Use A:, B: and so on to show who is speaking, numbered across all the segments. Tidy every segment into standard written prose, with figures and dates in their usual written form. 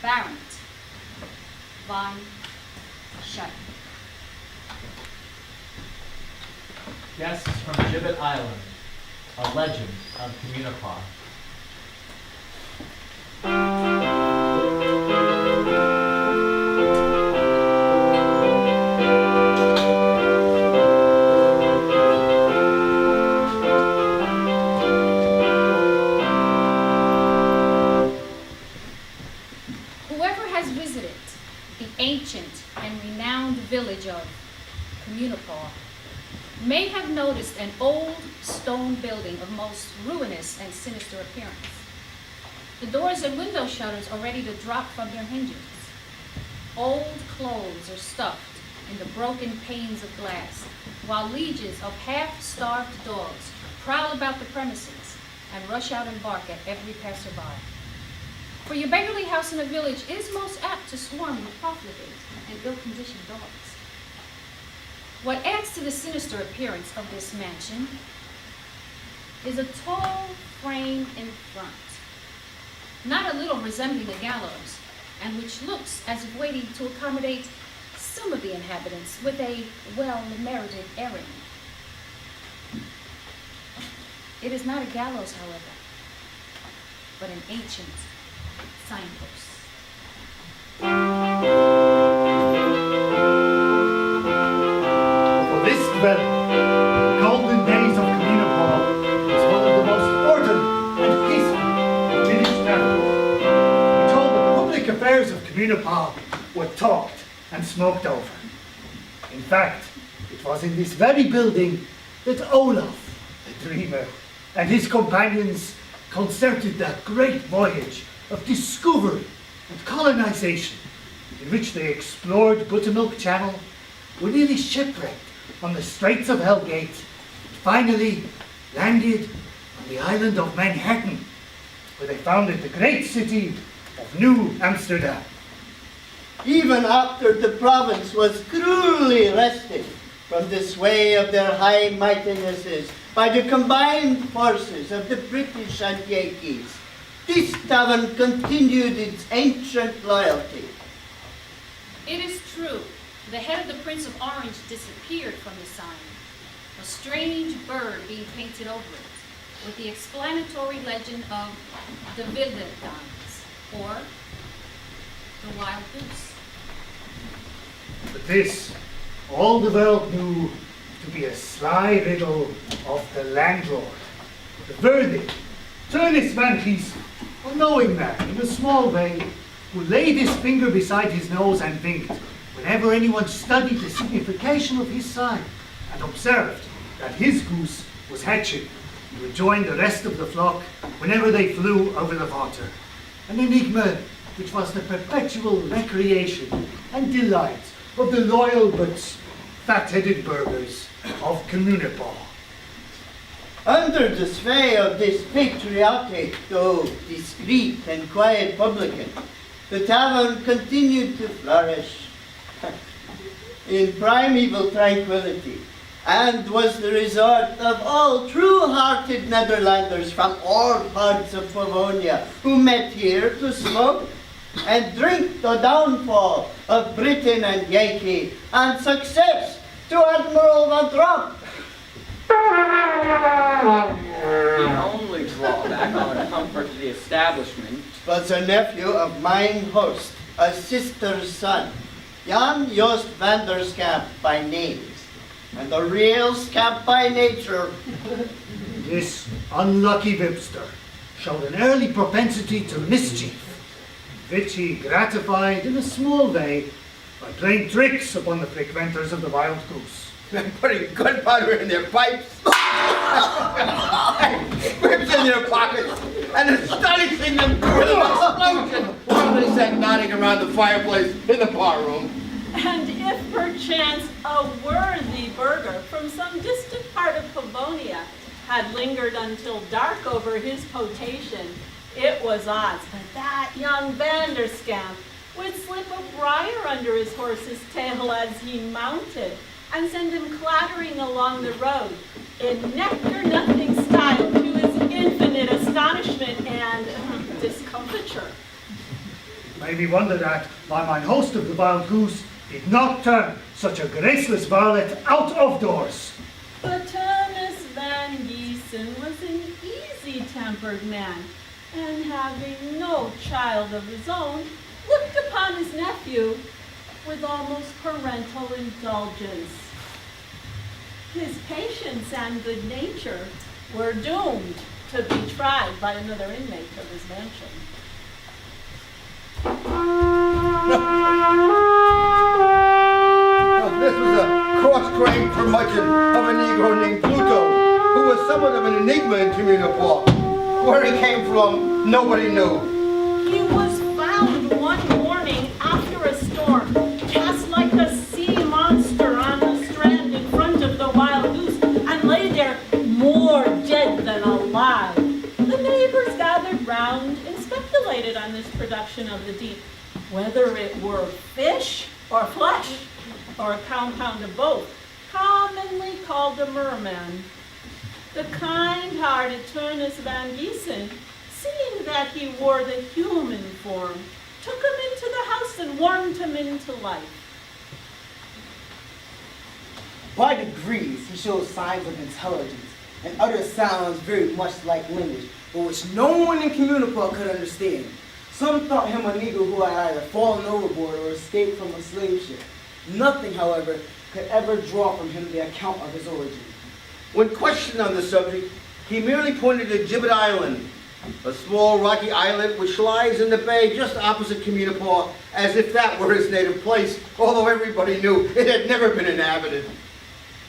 A: Barent von Schatten.
B: Guests from Gibbet Island, a legend of Communipaw.
A: Whoever has visited the ancient and renowned village of Communipaw may have noticed an old stone building of most ruinous and sinister appearance. The doors and window shutters are ready to drop from their hinges. Old clothes are stuffed in the broken panes of glass, while legions of half-starved dogs prowl about the premises and rush out and bark at every passerby. For your beggarly house in a village is most apt to swarm with profligate and ill-conditioned dogs. What adds to the sinister appearance of this mansion is a tall frame in front, not a little resembling a gallows, and which looks as if waiting to accommodate some of the inhabitants with a well-merited errand. It is not a gallows, however, but an ancient signpost.
C: For this dwelling, the golden days of Communipaw is one of the most orderly and peaceful of British territory. We're told the public affairs of Communipaw were talked and smoked over. In fact, it was in this very building that Olaf, the dreamer, and his companions concerted that great voyage of discovery and colonization, in which they explored Buttermilk Channel, were nearly shipwrecked on the Straits of Hellgate, and finally landed on the island of Manhattan, where they founded the great city of New Amsterdam.
D: Even after the province was cruelly wrested from the sway of their high mightinesses by the combined forces of the British and Yankees, this tavern continued its ancient loyalty.
A: It is true, the head of the Prince of Orange disappeared from the sign, a strange bird being painted over it, with the explanatory legend of the Wilderdans, or the wild goose.
C: But this, all the world knew to be a sly riddle of the landlord, the worthy, Turnus Van Gies, a knowing man in a small way, who laid his finger beside his nose and winked whenever anyone studied the signification of his sign and observed that his goose was hatching. He would join the rest of the flock whenever they flew over the water, an enigma which was the perpetual recreation and delight of the loyal but fat-headed burghers of Communipaw.
D: Under the sway of this patriotic, though discreet and quiet publican, the tavern continued to flourish in primeval tranquility, and was the resort of all true-hearted Netherlanders from all parts of Pavonia who met here to smoke and drink the downfall of Britain and Yankee and success to Admiral Van Tromp.
E: The only drawback on the comfort of the establishment
D: Was a nephew of mine host, a sister's son, Jan Joost van der Scamp by name, and a real scamp by nature.
C: This unlucky Webster showed an early propensity to mischief, which he gratified in a small way by playing tricks upon the frequenters of the Wild Goose.
F: Putting gunpowder in their pipes, whips in their pockets, and astonishing them with an explosion while they sat nodding around the fireplace in the bar room.
G: And if perchance a worthy burgher from some distant part of Pavonia had lingered until dark over his potation, it was odds that young Vanderskamp would slip a briar under his horse's tail as he mounted and send him clattering along the road in neck-or-nothing style to his infinite astonishment and discomfiture.
C: may be wondered at why mine host of the wild goose did not turn such a graceless varlet out of doors.
G: But Thomas Van Giesen was an easy-tempered man, and having no child of his own, looked upon his nephew with almost parental indulgence. His patience and good nature were doomed to be tried by another inmate of his mansion.
F: This was a cross-grained curmudgeon of a Negro named Pluto, who was somewhat of an enigma in Communipaw. Where he came from, nobody knew.
G: He was found one morning after a storm, cast like a sea monster on the strand in front of the Wild Goose, and lay there more dead than alive. The neighbors gathered round and speculated on this production of the deep, whether it were fish or flesh, or a compound of both, commonly called a merman. The kind-hearted Turnus Van Giesen, seeing that he wore the human form, took him into the house and warmed him into life.
H: By degrees, he showed signs of intelligence and uttered sounds very much like language, but which no one in Communipaw could understand. Some thought him a Negro who had either fallen overboard or escaped from a slave ship. Nothing, however, could ever draw from him the account of his origin.
F: When questioned on the subject, he merely pointed to Gibbet Island, a small rocky islet which lies in the bay just opposite Communipaw, as if that were his native place, although everybody knew it had never been inhabited.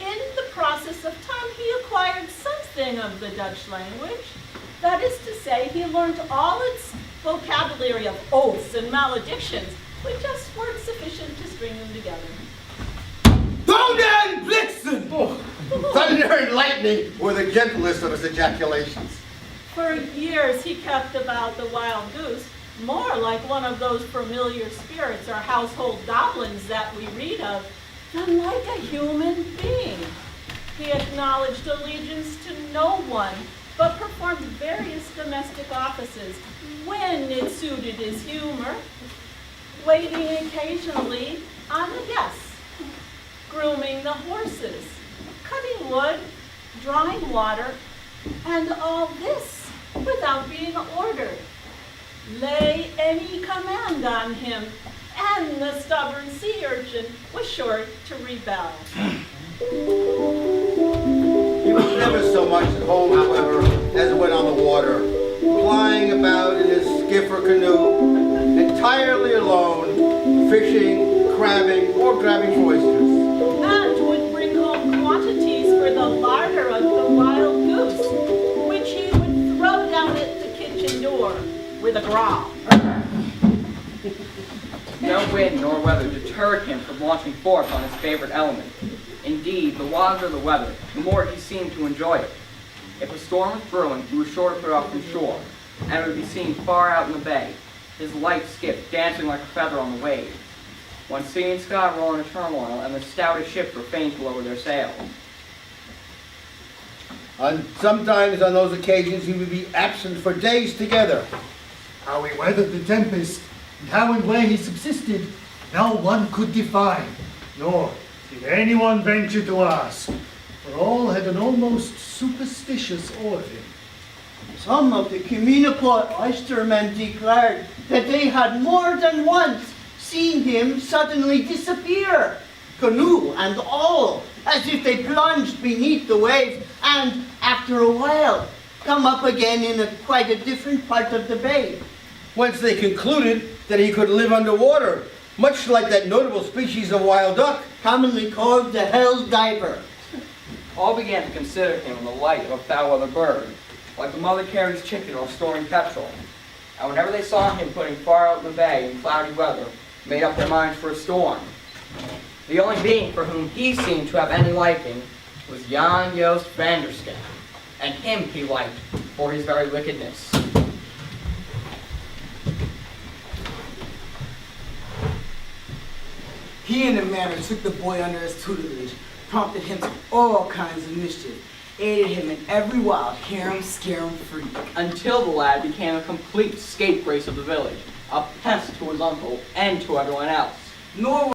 G: In the process of time, he acquired something of the Dutch language. That is to say, he learned all its vocabulary of oaths and maledictions, which just weren't sufficient to string them together.
F: Thunder and Blitzen! Thunder and lightning were the gentlest of his ejaculations.
G: For years, he kept about the Wild Goose, more like one of those familiar spirits or household goblins that we read of, than like a human being. He acknowledged allegiance to no one, but performed various domestic offices when it suited his humor, waiting occasionally on the guests, grooming the horses, cutting wood, drawing water, and all this without being ordered. Lay any command on him, and the stubborn sea urchin was sure to rebel.
F: He was never so much at home, however, as when on the water, plying about in his skiff or canoe, entirely alone, fishing, crabbing, or grabbing for oysters.
G: And would bring home quantities for the larder of the Wild Goose, which he would throw down at the kitchen door with a growl.
E: No wind nor weather deterred him from launching forth on his favorite element. Indeed, the wilder the weather, the more he seemed to enjoy it. If a storm was brewing, he was sure to put off from shore, and would be seen far out in the bay, his light skiff dancing like a feather on the waves. When sea and sky were all in a turmoil, and the stoutest ships were fain to lower their sails.
F: And sometimes on those occasions he would be absent for days together.
C: How he weathered the tempest, and how and where he subsisted, no one could define, nor did anyone venture to ask, for all had an almost superstitious awe of him.
D: Some of the Communipaw oystermen declared that they had more than once seen him suddenly disappear, canoe and all, as if they plunged beneath the waves and, after a while, come up again in quite a different part of the bay.
F: Whence they concluded that he could live underwater, much like that notable species of wild duck.
D: Commonly called the hell diver.
E: All began to consider him in the light of a foul-weather bird, like the mother carries chicken or storing petrol. And whenever they saw him putting far out in the bay in cloudy weather, made up their minds for a storm. The only being for whom he seemed to have any liking was Jan Joost Vandersken, and him he liked for his very wickedness.
H: He in a manner took the boy under his tutelage, prompted him to all kinds of mischief, aided him in every wild harum-scarum freak.
E: Until the lad became a complete scapegrace of the village, a pest to his his uncle and to everyone else.
H: Nor